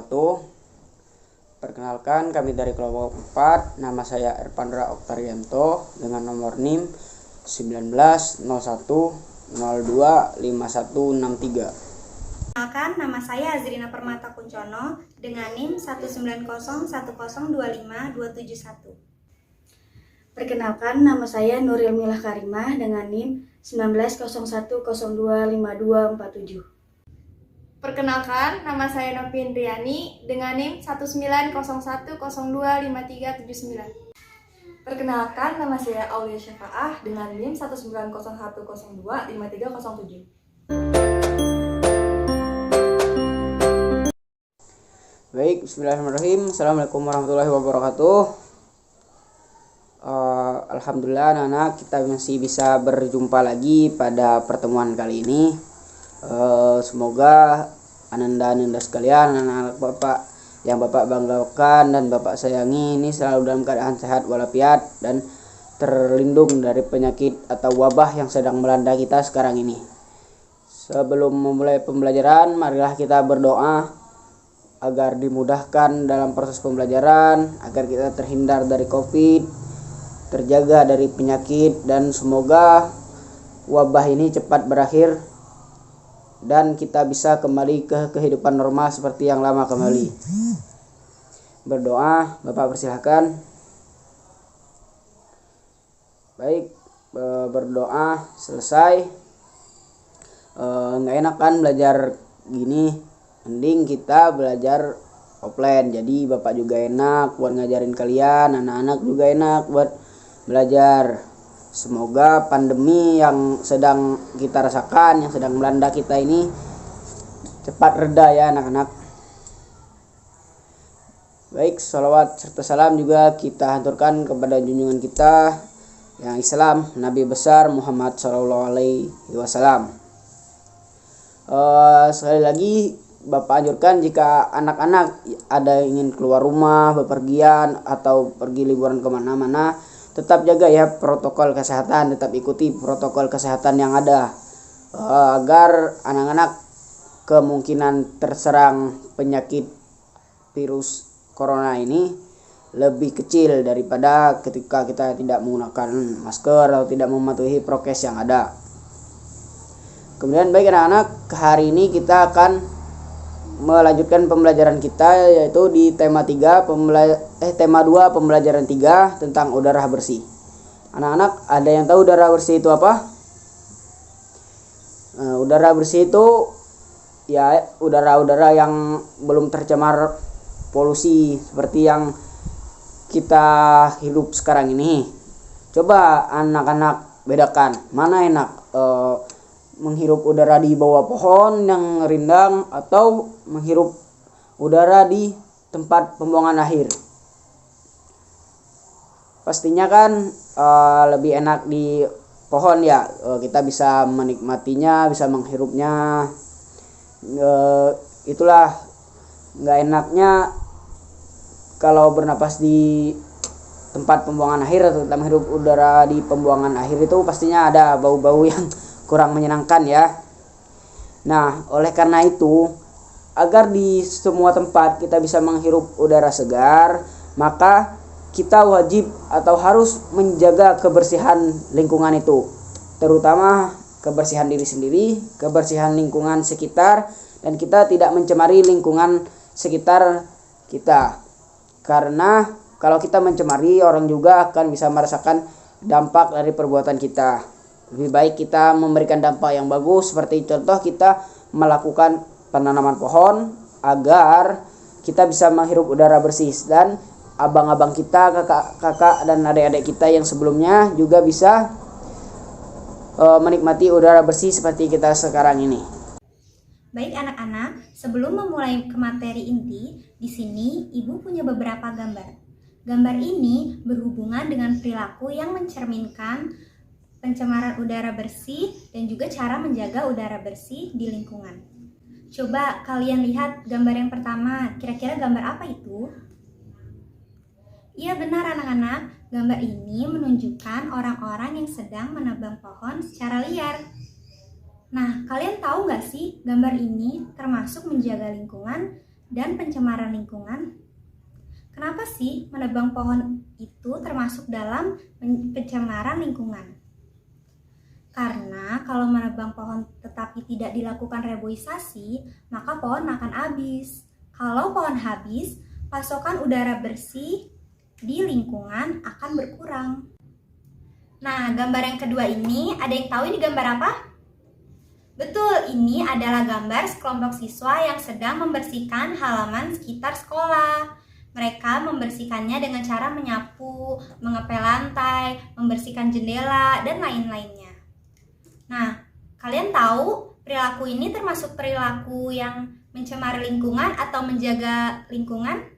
wabarakatuh. Perkenalkan, kami dari kelompok 4. Nama saya Erpandra Oktarianto dengan nomor NIM 1901025163. Perkenalkan, nama saya Azrina Permata Kuncono dengan NIM 19010125271. Perkenalkan, nama saya Nuril Milah Karimah dengan NIM 1901025247. Perkenalkan, nama saya Novi Indriani dengan NIM 1901025379. Perkenalkan, nama saya Aulia Syafaah dengan NIM 1901025307. Baik, bismillahirrahmanirrahim. Assalamualaikum warahmatullahi wabarakatuh. Alhamdulillah anak-anak, kita masih bisa berjumpa lagi pada pertemuan kali ini. Semoga ananda-ananda sekalian, anak-anak Bapak yang Bapak banggakan dan Bapak sayangi ini selalu dalam keadaan sehat walafiat dan terlindung dari penyakit atau wabah yang sedang melanda kita sekarang ini. Sebelum memulai pembelajaran, marilah kita berdoa agar dimudahkan dalam proses pembelajaran, agar kita terhindar dari COVID, terjaga dari penyakit, dan semoga wabah ini cepat berakhir dan kita bisa kembali ke kehidupan normal seperti yang lama kembali. Berdoa, Bapak persilahkan. Baik, berdoa selesai. Nggak enak kan belajar gini, mending kita belajar offline. Jadi Bapak juga enak buat ngajarin kalian, anak-anak juga enak buat belajar. Semoga pandemi yang sedang kita rasakan, yang sedang melanda kita ini cepat reda ya anak-anak. Baik, salawat serta salam juga kita haturkan kepada junjungan kita yang Islam, Nabi besar Muhammad SAW. Sekali lagi Bapak anjurkan jika anak-anak ada yang ingin keluar rumah, bepergian atau pergi liburan kemana-mana, tetap jaga ya protokol kesehatan, tetap ikuti protokol kesehatan yang ada agar anak-anak kemungkinan terserang penyakit virus corona ini lebih kecil daripada ketika kita tidak menggunakan masker atau tidak mematuhi prokes yang ada. Kemudian baik anak-anak, hari ini kita akan melanjutkan pembelajaran kita yaitu di tema 2 pembelajaran 3 tentang udara bersih. Anak-anak, ada yang tahu udara bersih itu apa? Udara bersih itu ya udara-udara yang belum tercemar polusi seperti yang kita hidup sekarang ini. Coba anak-anak bedakan mana enak, menghirup udara di bawah pohon yang rindang atau menghirup udara di tempat pembuangan akhir. Pastinya kan lebih enak di pohon ya, kita bisa menikmatinya, bisa menghirupnya. Itulah nggak enaknya kalau bernapas di tempat pembuangan akhir atau menghirup udara di pembuangan akhir, itu pastinya ada bau-bau yang kurang menyenangkan ya. Nah, oleh karena itu, agar di semua tempat kita bisa menghirup udara segar, maka kita wajib atau harus menjaga kebersihan lingkungan itu, terutama kebersihan diri sendiri, kebersihan lingkungan sekitar, dan kita tidak mencemari lingkungan sekitar kita. Karena kalau kita mencemari, orang juga akan bisa merasakan dampak dari perbuatan kita. Lebih baik kita memberikan dampak yang bagus, seperti contoh kita melakukan penanaman pohon agar kita bisa menghirup udara bersih, dan abang-abang kita, kakak-kakak dan adik-adik kita yang sebelumnya juga bisa menikmati udara bersih seperti kita sekarang ini. Baik anak-anak, sebelum memulai ke materi inti, di sini Ibu punya beberapa gambar. Gambar ini berhubungan dengan perilaku yang mencerminkan pencemaran udara bersih dan juga cara menjaga udara bersih di lingkungan. Coba kalian lihat gambar yang pertama, kira-kira gambar apa itu? Iya benar anak-anak, gambar ini menunjukkan orang-orang yang sedang menebang pohon secara liar. Nah, kalian tahu nggak sih gambar ini termasuk menjaga lingkungan dan pencemaran lingkungan? Kenapa sih menebang pohon itu termasuk dalam pencemaran lingkungan? Karena kalau menebang pohon tetapi tidak dilakukan reboisasi, maka pohon akan habis. Kalau pohon habis, pasokan udara bersih di lingkungan akan berkurang. Nah, gambar yang kedua ini, ada yang tahu ini gambar apa? Betul, ini adalah gambar sekelompok siswa yang sedang membersihkan halaman sekitar sekolah. Mereka membersihkannya dengan cara menyapu, mengepel lantai, membersihkan jendela, dan lain-lainnya. Nah, kalian tahu perilaku ini termasuk perilaku yang mencemari lingkungan atau menjaga lingkungan?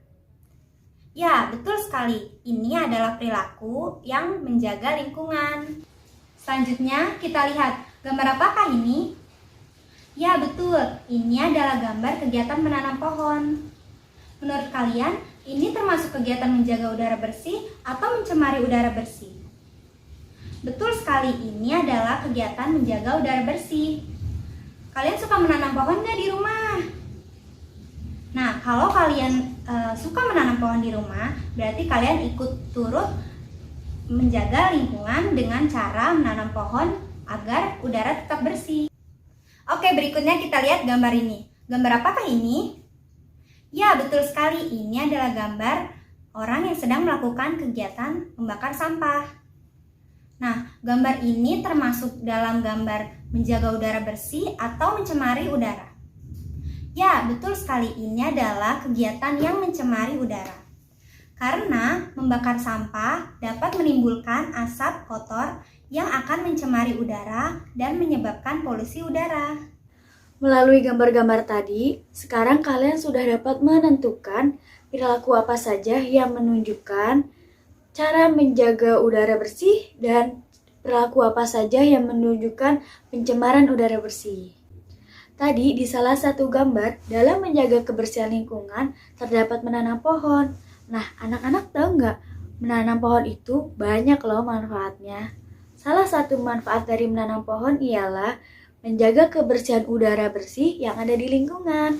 Ya, betul sekali. Ini adalah perilaku yang menjaga lingkungan. Selanjutnya, kita lihat gambar apakah ini? Ya, betul. Ini adalah gambar kegiatan menanam pohon. Menurut kalian, ini termasuk kegiatan menjaga udara bersih atau mencemari udara bersih? Betul sekali, ini adalah kegiatan menjaga udara bersih. Kalian suka menanam pohon nggak di rumah? Nah, kalau kalian suka menanam pohon di rumah, berarti kalian ikut turut menjaga lingkungan dengan cara menanam pohon agar udara tetap bersih. Oke, berikutnya kita lihat gambar ini. Gambar apakah ini? Ya, betul sekali. Ini adalah gambar orang yang sedang melakukan kegiatan membakar sampah. Nah, gambar ini termasuk dalam gambar menjaga udara bersih atau mencemari udara. Ya, betul sekali. Ini adalah kegiatan yang mencemari udara. Karena membakar sampah dapat menimbulkan asap kotor yang akan mencemari udara dan menyebabkan polusi udara. Melalui gambar-gambar tadi, sekarang kalian sudah dapat menentukan perilaku apa saja yang menunjukkan cara menjaga udara bersih dan perilaku apa saja yang menunjukkan pencemaran udara bersih. Tadi di salah satu gambar, dalam menjaga kebersihan lingkungan terdapat menanam pohon. Nah, anak-anak tahu nggak? Menanam pohon itu banyak loh manfaatnya. Salah satu manfaat dari menanam pohon ialah menjaga kebersihan udara bersih yang ada di lingkungan.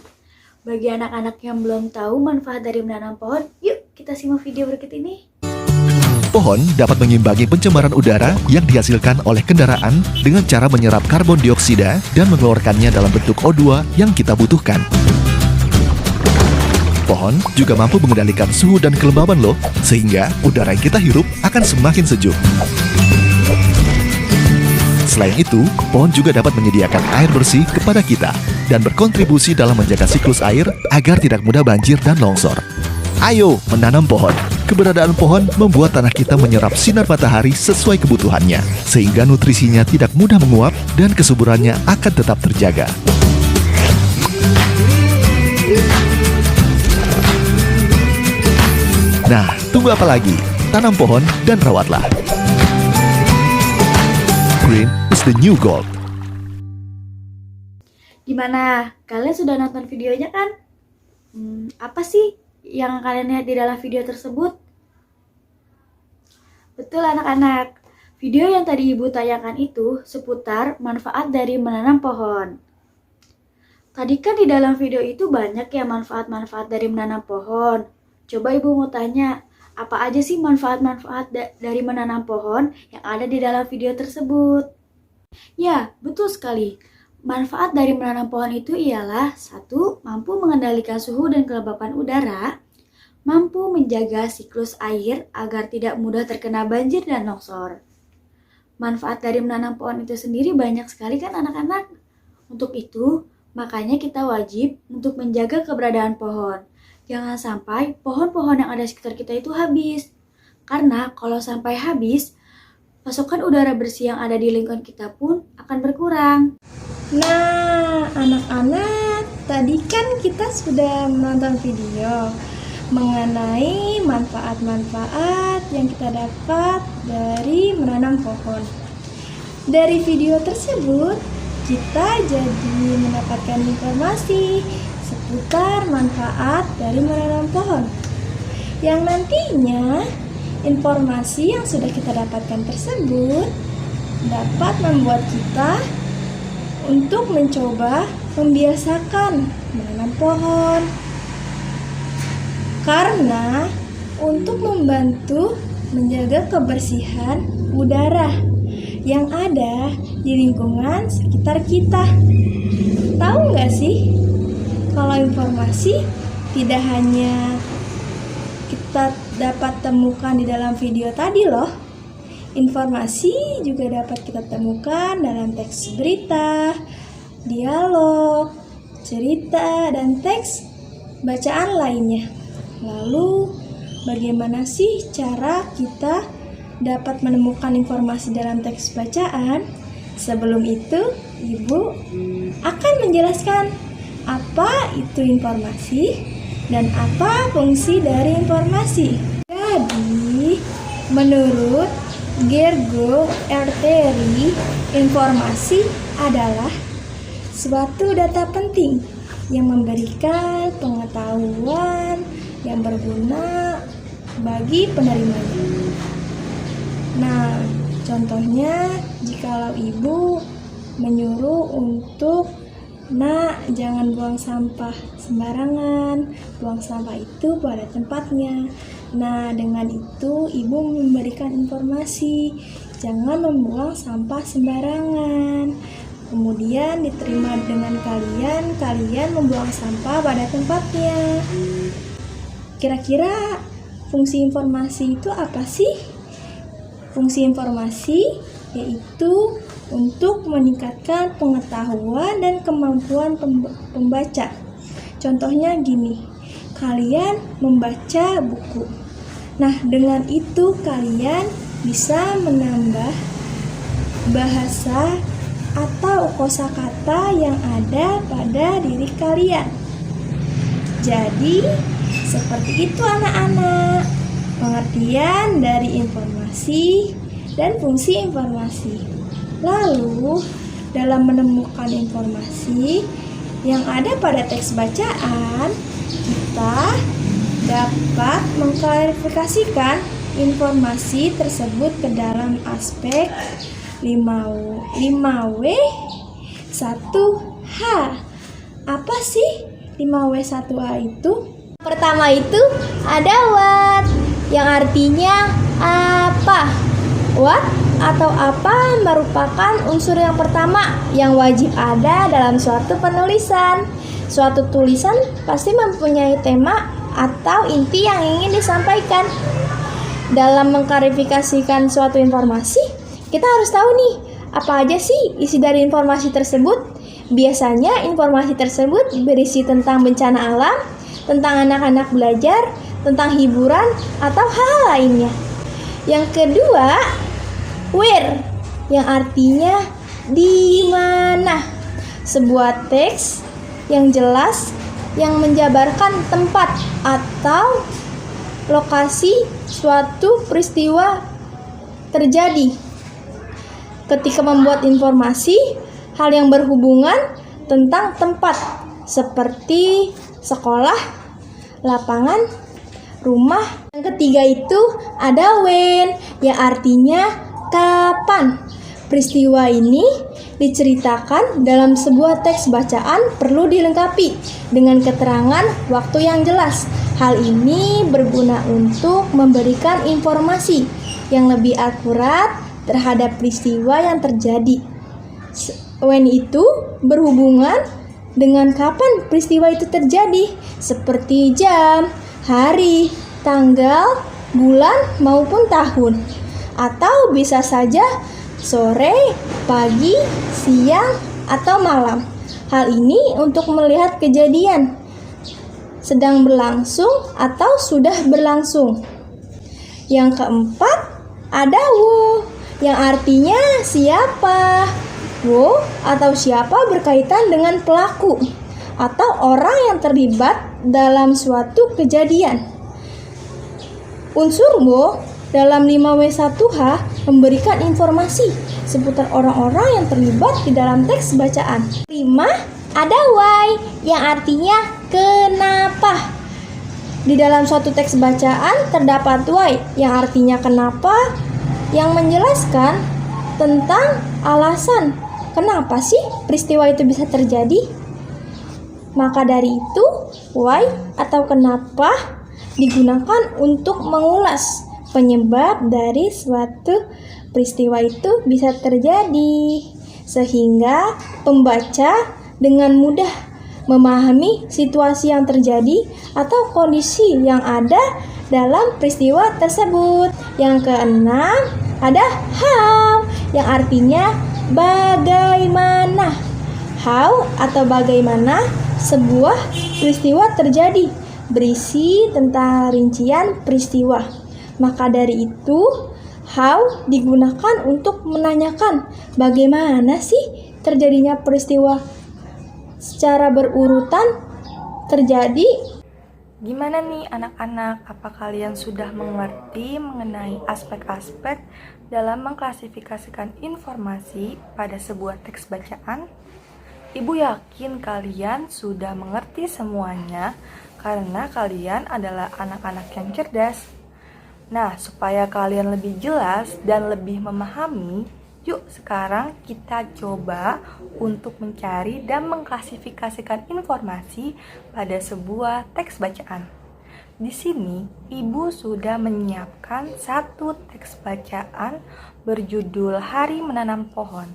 Bagi anak-anak yang belum tahu manfaat dari menanam pohon, yuk kita simak video berikut ini. Pohon dapat mengimbangi pencemaran udara yang dihasilkan oleh kendaraan dengan cara menyerap karbon dioksida dan mengeluarkannya dalam bentuk O2 yang kita butuhkan. Pohon juga mampu mengendalikan suhu dan kelembaban loh, sehingga udara yang kita hirup akan semakin sejuk. Selain itu, pohon juga dapat menyediakan air bersih kepada kita dan berkontribusi dalam menjaga siklus air agar tidak mudah banjir dan longsor. Ayo menanam pohon. Keberadaan pohon membuat tanah kita menyerap sinar matahari sesuai kebutuhannya, sehingga nutrisinya tidak mudah menguap dan kesuburannya akan tetap terjaga. Nah, tunggu apa lagi? Tanam pohon dan rawatlah. Green is the new gold. Gimana? Kalian sudah nonton videonya kan? Apa sih yang kalian lihat di dalam video tersebut? Betul anak-anak, video yang tadi ibu tayangkan itu seputar manfaat dari menanam pohon. Tadi kan di dalam video itu banyak ya manfaat-manfaat dari menanam pohon. Coba ibu mau tanya, apa aja sih manfaat-manfaat dari menanam pohon yang ada di dalam video tersebut? Ya, betul sekali. Manfaat dari menanam pohon itu ialah 1. Mampu mengendalikan suhu dan kelembapan udara, mampu menjaga siklus air agar tidak mudah terkena banjir dan longsor. Manfaat dari menanam pohon itu sendiri banyak sekali kan anak-anak? Untuk itu, makanya kita wajib untuk menjaga keberadaan pohon. Jangan sampai pohon-pohon yang ada di sekitar kita itu habis. Karena kalau sampai habis, pasokan udara bersih yang ada di lingkungan kita pun akan berkurang. Nah, anak-anak, tadi kan kita sudah menonton video mengenai manfaat-manfaat yang kita dapat dari menanam pohon. Dari video tersebut, kita jadi mendapatkan informasi seputar manfaat dari menanam pohon. Yang nantinya, informasi yang sudah kita dapatkan tersebut dapat membuat kita untuk mencoba membiasakan menanam pohon Karena untuk membantu menjaga kebersihan udara yang ada di lingkungan sekitar kita. Tahu nggak sih, kalau informasi tidak hanya kita dapat temukan di dalam video tadi loh. Informasi juga dapat kita temukan dalam teks berita, dialog, cerita, dan teks bacaan lainnya. Lalu, bagaimana sih cara kita dapat menemukan informasi dalam teks bacaan? Sebelum itu, Ibu akan menjelaskan apa itu informasi dan apa fungsi dari informasi. Jadi, menurut Gergo Erteri, informasi adalah suatu data penting yang memberikan pengetahuan yang berguna bagi penerimanya. Nah, contohnya jikalau ibu menyuruh untuk "Nak, jangan buang sampah sembarangan, buang sampah itu pada tempatnya." Nah, dengan itu ibu memberikan informasi, jangan membuang sampah sembarangan. Kemudian diterima dengan kalian membuang sampah pada tempatnya. Kira-kira fungsi informasi itu apa sih? Fungsi informasi yaitu untuk meningkatkan pengetahuan dan kemampuan pembaca. Contohnya gini, kalian membaca buku. Nah, dengan itu kalian bisa menambah bahasa atau kosakata yang ada pada diri kalian. Jadi, seperti itu anak-anak, pengertian dari informasi dan fungsi informasi. Lalu, dalam menemukan informasi yang ada pada teks bacaan, kita dapat mengklarifikasikan informasi tersebut ke dalam aspek 5W1H. Apa sih 5W1H itu? Pertama itu ada what, yang artinya apa. What atau apa merupakan unsur yang pertama yang wajib ada dalam suatu penulisan. Suatu tulisan pasti mempunyai tema atau inti yang ingin disampaikan. Dalam mengklarifikasikan suatu informasi, kita harus tahu nih, apa aja sih isi dari informasi tersebut. Biasanya informasi tersebut berisi tentang bencana alam, tentang anak-anak belajar, tentang hiburan, atau hal lainnya. Yang kedua, where, yang artinya di mana. Sebuah teks yang jelas yang menjabarkan tempat atau lokasi suatu peristiwa terjadi. Ketika membuat informasi, hal yang berhubungan tentang tempat seperti sekolah, lapangan, rumah. Yang ketiga itu ada when, yang artinya kapan. Peristiwa ini diceritakan dalam sebuah teks bacaan perlu dilengkapi dengan keterangan waktu yang jelas. Hal ini berguna untuk memberikan informasi yang lebih akurat terhadap peristiwa yang terjadi. When itu berhubungan dengan kapan peristiwa itu terjadi, seperti jam, hari, tanggal, bulan, maupun tahun. Atau bisa saja sore, pagi, siang, atau malam. Hal ini untuk melihat kejadian sedang berlangsung atau sudah berlangsung. Yang keempat, ada wo, yang artinya siapa. Wo atau siapa berkaitan dengan pelaku atau orang yang terlibat dalam suatu kejadian. Unsur wo dalam 5W1H memberikan informasi seputar orang-orang yang terlibat di dalam teks bacaan. 5. Ada why, yang artinya kenapa. Di dalam suatu teks bacaan terdapat why, yang artinya kenapa, yang menjelaskan tentang alasan kenapa sih peristiwa itu bisa terjadi. Maka dari itu, why atau kenapa digunakan untuk mengulas penyebab dari suatu peristiwa itu bisa terjadi, sehingga pembaca dengan mudah memahami situasi yang terjadi atau kondisi yang ada dalam peristiwa tersebut. Yang keenam, ada how, yang artinya bagaimana. How atau bagaimana sebuah peristiwa terjadi, berisi tentang rincian peristiwa. Maka dari itu, how digunakan untuk menanyakan bagaimana sih terjadinya peristiwa secara berurutan terjadi. Gimana nih anak-anak, apa kalian sudah mengerti mengenai aspek-aspek dalam mengklasifikasikan informasi pada sebuah teks bacaan? Ibu yakin kalian sudah mengerti semuanya karena kalian adalah anak-anak yang cerdas. Nah, supaya kalian lebih jelas dan lebih memahami, yuk sekarang kita coba untuk mencari dan mengklasifikasikan informasi pada sebuah teks bacaan. Di sini, Ibu sudah menyiapkan satu teks bacaan berjudul Hari Menanam Pohon.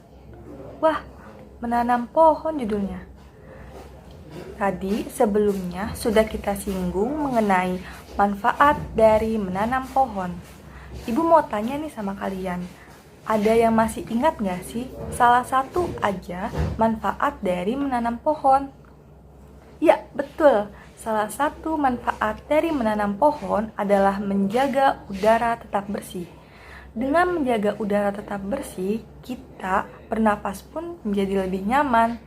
Wah, menanam pohon judulnya. Tadi sebelumnya sudah kita singgung mengenai manfaat dari menanam pohon. Ibu mau tanya nih sama kalian, ada yang masih ingat gak sih salah satu aja manfaat dari menanam pohon? Ya, betul. Salah satu manfaat dari menanam pohon adalah menjaga udara tetap bersih. Dengan menjaga udara tetap bersih, kita bernafas pun menjadi lebih nyaman.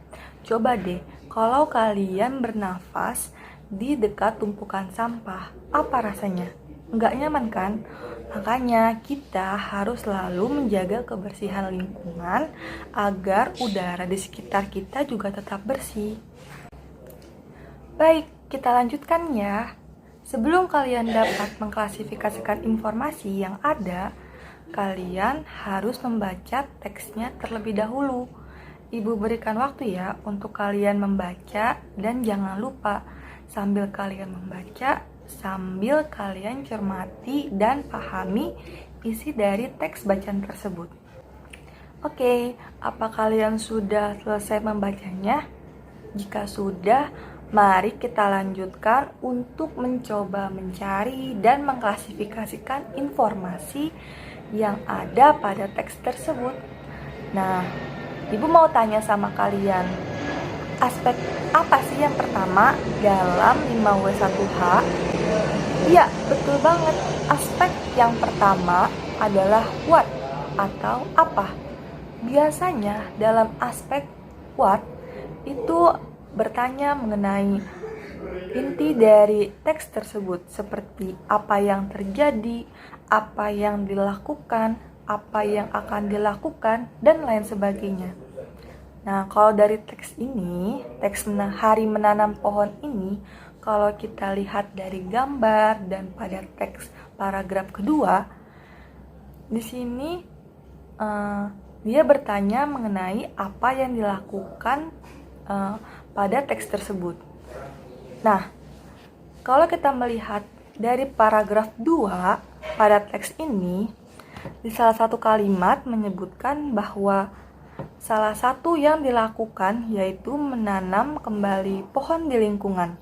Coba deh, kalau kalian bernafas di dekat tumpukan sampah, apa rasanya? Nggak nyaman kan? Makanya kita harus selalu menjaga kebersihan lingkungan agar udara di sekitar kita juga tetap bersih. Baik, kita lanjutkan ya. Sebelum kalian dapat mengklasifikasikan informasi yang ada, kalian harus membaca teksnya terlebih dahulu. Ibu berikan waktu ya untuk kalian membaca dan jangan lupa sambil kalian membaca, sambil kalian cermati dan pahami isi dari teks bacaan tersebut. Oke, apa kalian sudah selesai membacanya? Jika sudah, mari kita lanjutkan untuk mencoba mencari dan mengklasifikasikan informasi yang ada pada teks tersebut. Nah, Ibu mau tanya sama kalian, aspek apa sih yang pertama dalam 5W1H? Ya, betul banget. Aspek yang pertama adalah what atau apa. Biasanya dalam aspek what itu bertanya mengenai inti dari teks tersebut, seperti apa yang terjadi, apa yang dilakukan, apa yang akan dilakukan, dan lain sebagainya. Nah, kalau dari teks ini, teks Hari Menanam Pohon ini, kalau kita lihat dari gambar dan pada teks paragraf kedua, di sini dia bertanya mengenai apa yang dilakukan pada teks tersebut. Nah, kalau kita melihat dari paragraf 2 pada teks ini, di salah satu kalimat menyebutkan bahwa salah satu yang dilakukan yaitu menanam kembali pohon di lingkungan.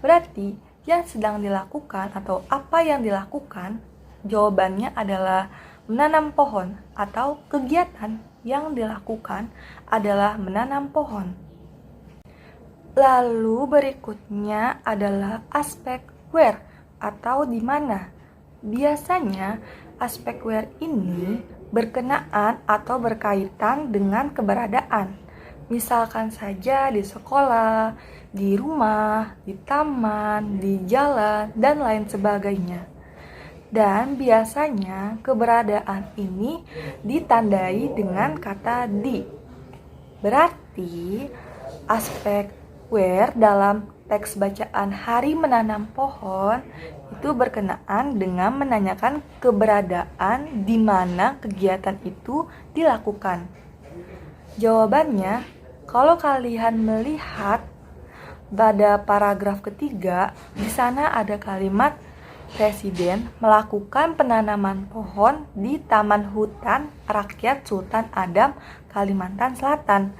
Berarti yang sedang dilakukan atau apa yang dilakukan, jawabannya adalah menanam pohon, atau kegiatan yang dilakukan adalah menanam pohon. Lalu berikutnya adalah aspek where atau di mana. Biasanya aspek where ini berkenaan atau berkaitan dengan keberadaan. Misalkan saja di sekolah, di rumah, di taman, di jalan, dan lain sebagainya. Dan biasanya keberadaan ini ditandai dengan kata di. Berarti aspek where dalam teks bacaan Hari Menanam Pohon itu berkenaan dengan menanyakan keberadaan di mana kegiatan itu dilakukan. Jawabannya, kalau kalian melihat pada paragraf ketiga, di sana ada kalimat Presiden melakukan penanaman pohon di Taman Hutan Rakyat Sultan Adam, Kalimantan Selatan.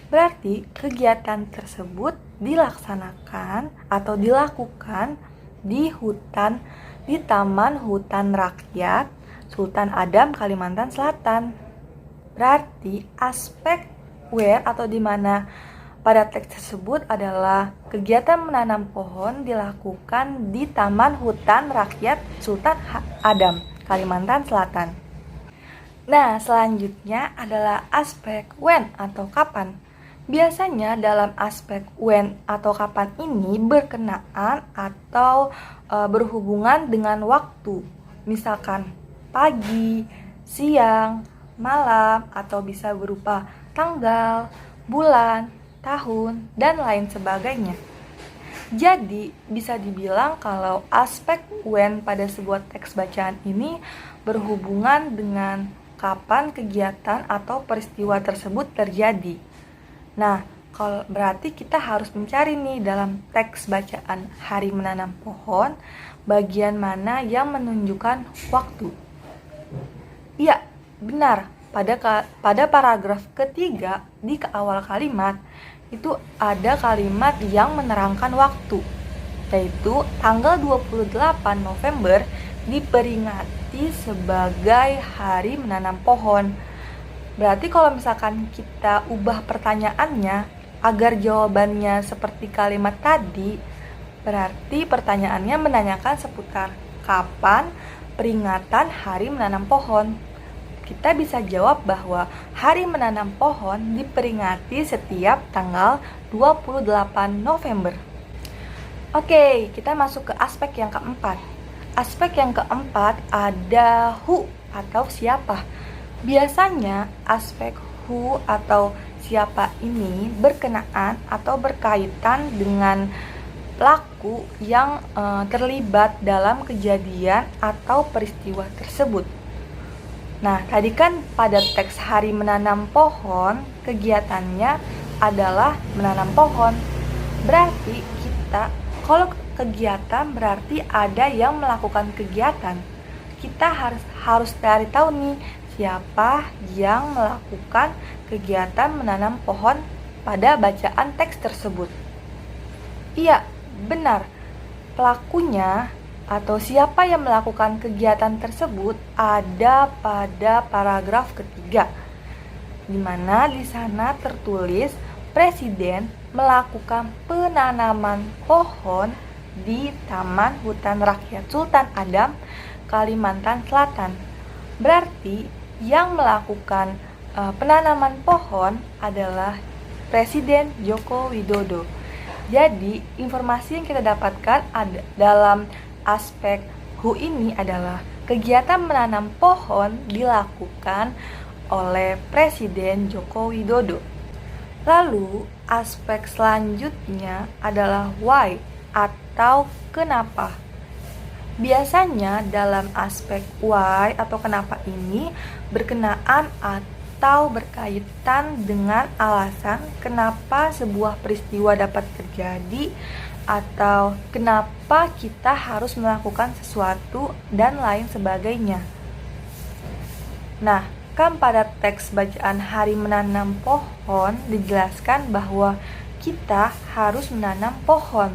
Berarti kegiatan tersebut dilaksanakan atau dilakukan di Taman Hutan Rakyat Sultan Adam, Kalimantan Selatan. Berarti aspek where atau di mana pada teks tersebut adalah kegiatan menanam pohon dilakukan di Taman Hutan Rakyat Sultan Adam, Kalimantan Selatan. Nah, selanjutnya adalah aspek when atau kapan. Biasanya dalam aspek when atau kapan ini berkenaan atau berhubungan dengan waktu. Misalkan pagi, siang, malam, atau bisa berupa tanggal, bulan, tahun, dan lain sebagainya. Jadi, bisa dibilang kalau aspek when pada sebuah teks bacaan ini berhubungan dengan kapan kegiatan atau peristiwa tersebut terjadi. Nah, kalau berarti kita harus mencari nih dalam teks bacaan hari menanam pohon, bagian mana yang menunjukkan waktu. Iya, benar. Pada paragraf ketiga di awal kalimat itu ada kalimat yang menerangkan waktu, yaitu tanggal 28 November diperingati sebagai hari menanam pohon. Berarti kalau misalkan kita ubah pertanyaannya agar jawabannya seperti kalimat tadi, berarti pertanyaannya menanyakan seputar kapan peringatan hari menanam pohon. Kita bisa jawab bahwa hari menanam pohon diperingati setiap tanggal 28 November. Oke, kita masuk ke aspek yang keempat. Aspek yang keempat ada who atau siapa. Biasanya aspek who atau siapa ini berkenaan atau berkaitan dengan pelaku yang terlibat dalam kejadian atau peristiwa tersebut. Nah, tadi kan pada teks hari menanam pohon, kegiatannya adalah menanam pohon. Berarti kalau kegiatan berarti ada yang melakukan kegiatan. Kita harus cari tahu nih, siapa yang melakukan kegiatan menanam pohon pada bacaan teks tersebut. Iya, benar. Pelakunya atau siapa yang melakukan kegiatan tersebut ada pada paragraf ketiga, di mana di sana tertulis Presiden melakukan penanaman pohon di Taman Hutan Rakyat Sultan Adam, Kalimantan Selatan. Berarti yang melakukan penanaman pohon adalah Presiden Joko Widodo. Jadi informasi yang kita dapatkan dalam aspek who ini adalah kegiatan menanam pohon dilakukan oleh Presiden Joko Widodo. Lalu aspek selanjutnya adalah why atau kenapa. Biasanya dalam aspek why atau kenapa ini berkenaan atau berkaitan dengan alasan kenapa sebuah peristiwa dapat terjadi atau kenapa kita harus melakukan sesuatu dan lain sebagainya. Nah, kan pada teks bacaan hari menanam pohon dijelaskan bahwa kita harus menanam pohon.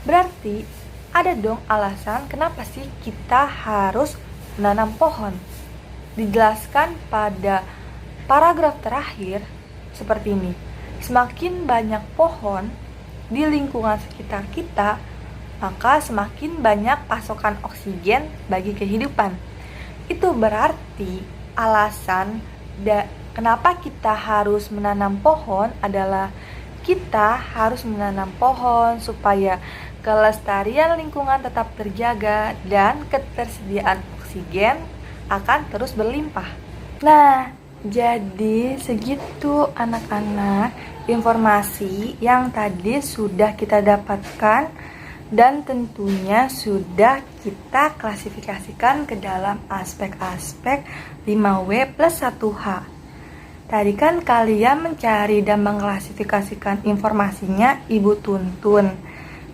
Berarti ada dong alasan kenapa sih kita harus menanam pohon. Dijelaskan pada paragraf terakhir seperti ini. Semakin banyak pohon di lingkungan sekitar kita, maka semakin banyak pasokan oksigen bagi kehidupan. Itu berarti alasan kenapa kita harus menanam pohon adalah kita harus menanam pohon supaya kelestarian lingkungan tetap terjaga dan ketersediaan oksigen akan terus berlimpah. Nah, jadi segitu anak-anak informasi yang tadi sudah kita dapatkan dan tentunya sudah kita klasifikasikan ke dalam aspek-aspek 5W plus 1H. Tadi kan kalian mencari dan mengklasifikasikan informasinya Ibu tuntun.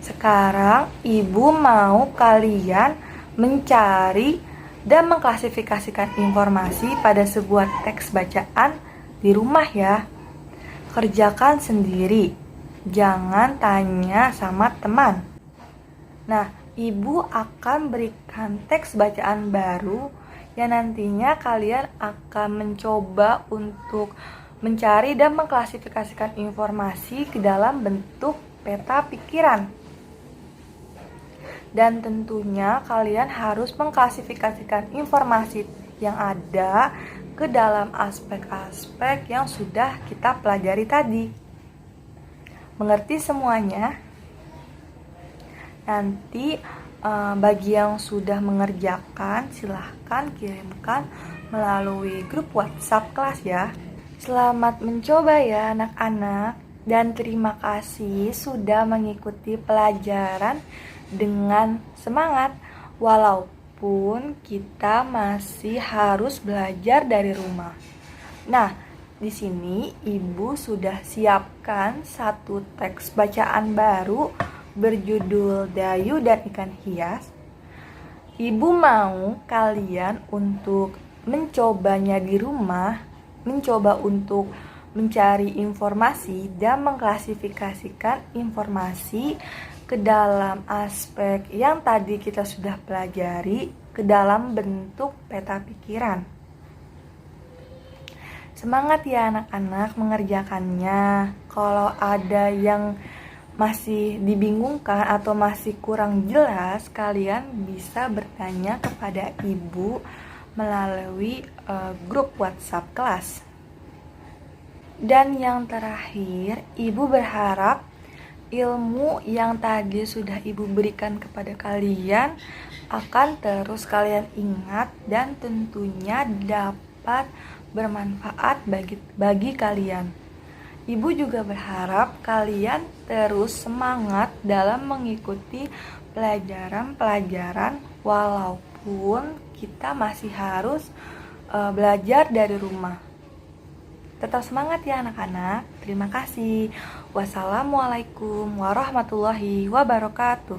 Sekarang Ibu mau kalian mencari dan mengklasifikasikan informasi pada sebuah teks bacaan di rumah ya. Kerjakan sendiri, jangan tanya sama teman. Nah, Ibu akan berikan teks bacaan baru yang nantinya kalian akan mencoba untuk mencari dan mengklasifikasikan informasi ke dalam bentuk peta pikiran. Dan tentunya kalian harus mengklasifikasikan informasi yang ada ke dalam aspek-aspek yang sudah kita pelajari tadi. Mengerti semuanya? Nanti bagi yang sudah mengerjakan, silahkan kirimkan melalui grup WhatsApp kelas ya. Selamat mencoba ya anak-anak, dan terima kasih sudah mengikuti pelajaran dengan semangat. Walaupun kita masih harus belajar dari rumah. Nah, di sini Ibu sudah siapkan satu teks bacaan baru berjudul Dayu dan Ikan Hias. Ibu mau kalian untuk mencobanya di rumah, mencoba untuk mencari informasi dan mengklasifikasikan informasi ke dalam aspek yang tadi kita sudah pelajari ke dalam bentuk peta pikiran. Semangat ya anak-anak mengerjakannya. Kalau ada yang masih dibingungkan atau masih kurang jelas, kalian bisa bertanya kepada Ibu melalui grup WhatsApp kelas. Dan yang terakhir, Ibu berharap ilmu yang tadi sudah Ibu berikan kepada kalian akan terus kalian ingat dan tentunya dapat bermanfaat bagi kalian. Ibu juga berharap kalian terus semangat dalam mengikuti pelajaran-pelajaran walaupun kita masih harus belajar dari rumah. Tetap semangat ya anak-anak. Terima kasih. Wassalamualaikum warahmatullahi wabarakatuh.